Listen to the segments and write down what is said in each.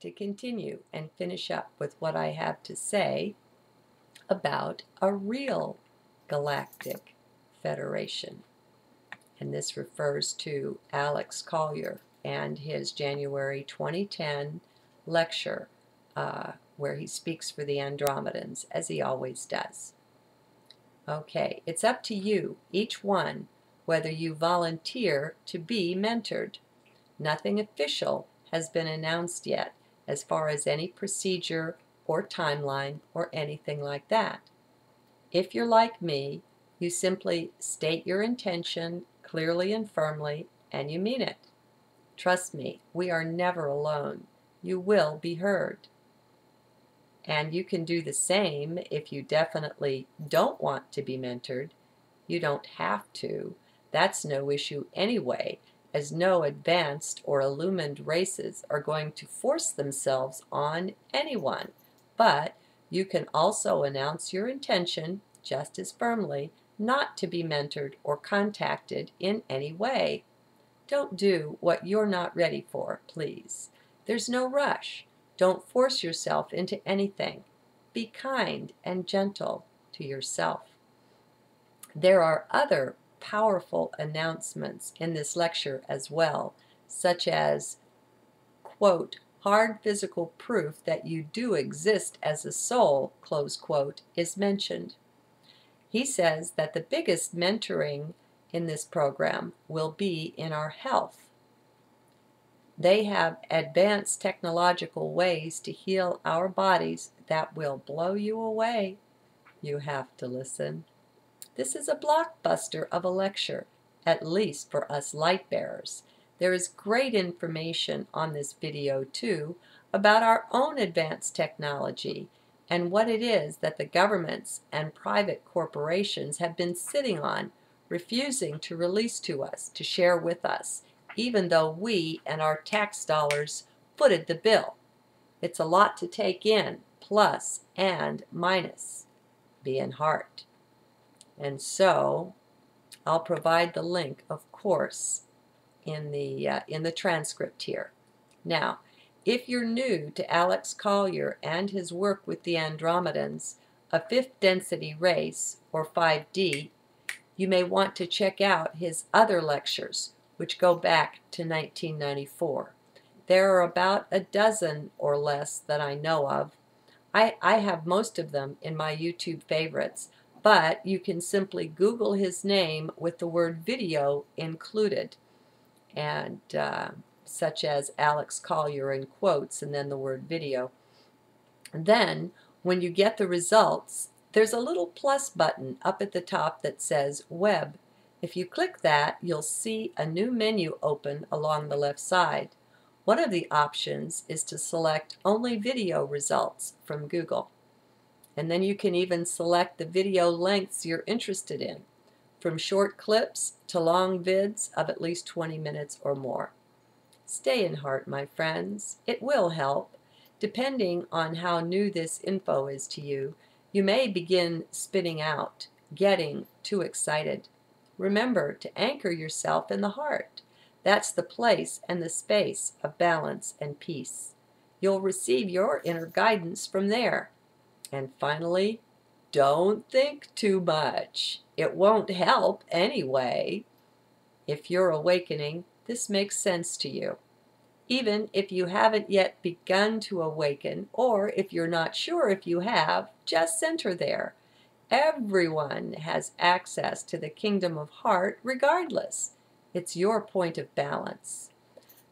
to continue and finish up with what I have to say about a real galactic federation. And this refers to Alex Collier and his January 2010 lecture where he speaks for the Andromedans, as he always does. Okay, it's up to you, each one, whether you volunteer to be mentored. Nothing official has been announced yet as far as any procedure or timeline or anything like that. If you're like me, you simply state your intention clearly and firmly, and you mean it. Trust me, we are never alone. You will be heard. And you can do the same if you definitely don't want to be mentored. You don't have to. That's no issue anyway, as no advanced or illumined races are going to force themselves on anyone. But you can also announce your intention, just as firmly, not to be mentored or contacted in any way. Don't do what you're not ready for, please. There's no rush. Don't force yourself into anything. Be kind and gentle to yourself. There are other powerful announcements in this lecture as well, such as, quote, hard physical proof that you do exist as a soul, close quote, is mentioned. He says that the biggest mentoring in this program will be in our health. They have advanced technological ways to heal our bodies that will blow you away. You have to listen. This is a blockbuster of a lecture, at least for us Lightbearers. There is great information on this video, too, about our own advanced technology and what it is that the governments and private corporations have been sitting on, refusing to release to us, to share with us, even though we and our tax dollars footed the bill. It's a lot to take in, plus and minus. Be in heart. And so I'll provide the link, of course, in the transcript here. Now, if you're new to Alex Collier and his work with the Andromedans, a fifth density race, or 5D, you may want to check out his other lectures, which go back to 1994. There are about a dozen or less that I know of. I have most of them in my YouTube favorites, but you can simply Google his name with the word video included, and such as Alex Collier in quotes and then the word video. And then, when you get the results, there's a little plus button up at the top that says Web. If you click that, you'll see a new menu open along the left side. One of the options is to select only video results from Google. And then you can even select the video lengths you're interested in, from short clips to long vids of at least 20 minutes or more. Stay in heart, my friends. It will help. Depending on how new this info is to you, you may begin spitting out, getting too excited. Remember to anchor yourself in the heart. That's the place and the space of balance and peace. You'll receive your inner guidance from there. And finally, don't think too much. It won't help anyway. If you're awakening, this makes sense to you. Even if you haven't yet begun to awaken, or if you're not sure if you have, just center there. Everyone has access to the kingdom of heart regardless. It's your point of balance.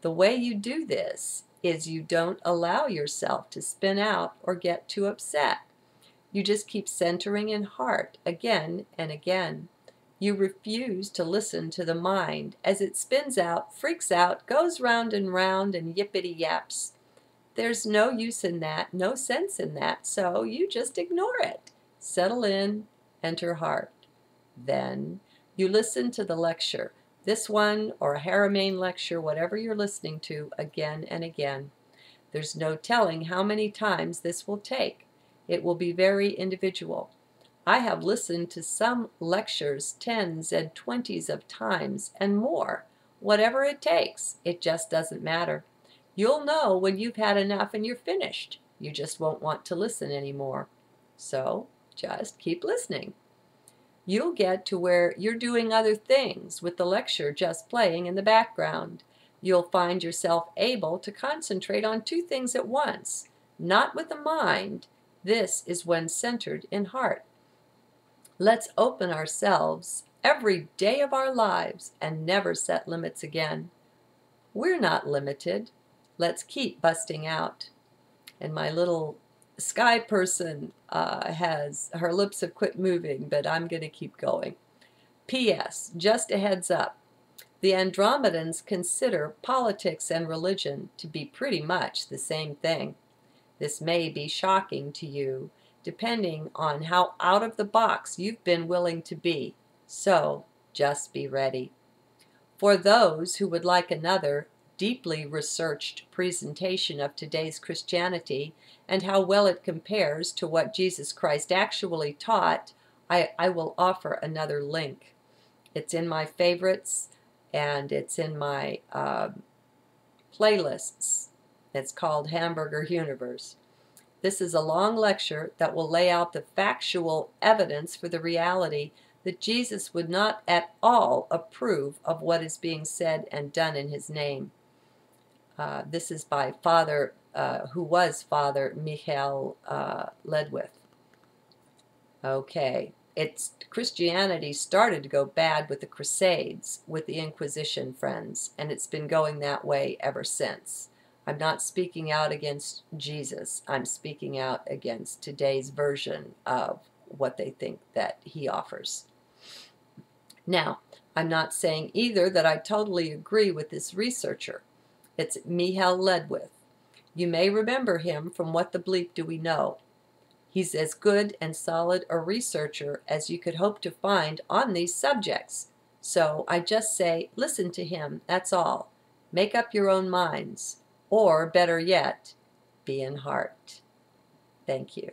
The way you do this is you don't allow yourself to spin out or get too upset. You just keep centering in heart again and again. You refuse to listen to the mind as it spins out, freaks out, goes round and yippity yaps. There's no use in that, no sense in that, so you just ignore it. Settle in, enter heart. Then you listen to the lecture, this one or a Haramain lecture, whatever you're listening to, again and again. There's no telling how many times this will take. It will be very individual. I have listened to some lectures 10s and 20s of times and more. Whatever it takes, it just doesn't matter. You'll know when you've had enough and you're finished. You just won't want to listen anymore. So just keep listening. You'll get to where you're doing other things with the lecture just playing in the background. You'll find yourself able to concentrate on two things at once, not with the mind. This is when centered in heart. Let's open ourselves every day of our lives and never set limits again. We're not limited. Let's keep busting out. And my little sky person has, her lips have quit moving, but I'm going to keep going. P.S. Just a heads up. The Andromedans consider politics and religion to be pretty much the same thing. This may be shocking to you, depending on how out of the box you've been willing to be. So just be ready. For those who would like another deeply researched presentation of today's Christianity and how well it compares to what Jesus Christ actually taught, I will offer another link. It's in my favorites and it's in my playlists. It's called Hamburger Universe. This is a long lecture that will lay out the factual evidence for the reality that Jesus would not at all approve of what is being said and done in his name. This is by Father, who was Father Michael Ledwith. Okay, Christianity started to go bad with the Crusades, with the Inquisition, friends, and it's been going that way ever since. I'm not speaking out against Jesus. I'm speaking out against today's version of what they think that he offers. Now, I'm not saying either that I totally agree with this researcher. It's Michael Ledwith. You may remember him from What the Bleep Do We Know? He's as good and solid a researcher as you could hope to find on these subjects. So I just say, listen to him, that's all. Make up your own minds. Or, better yet, be in heart. Thank you.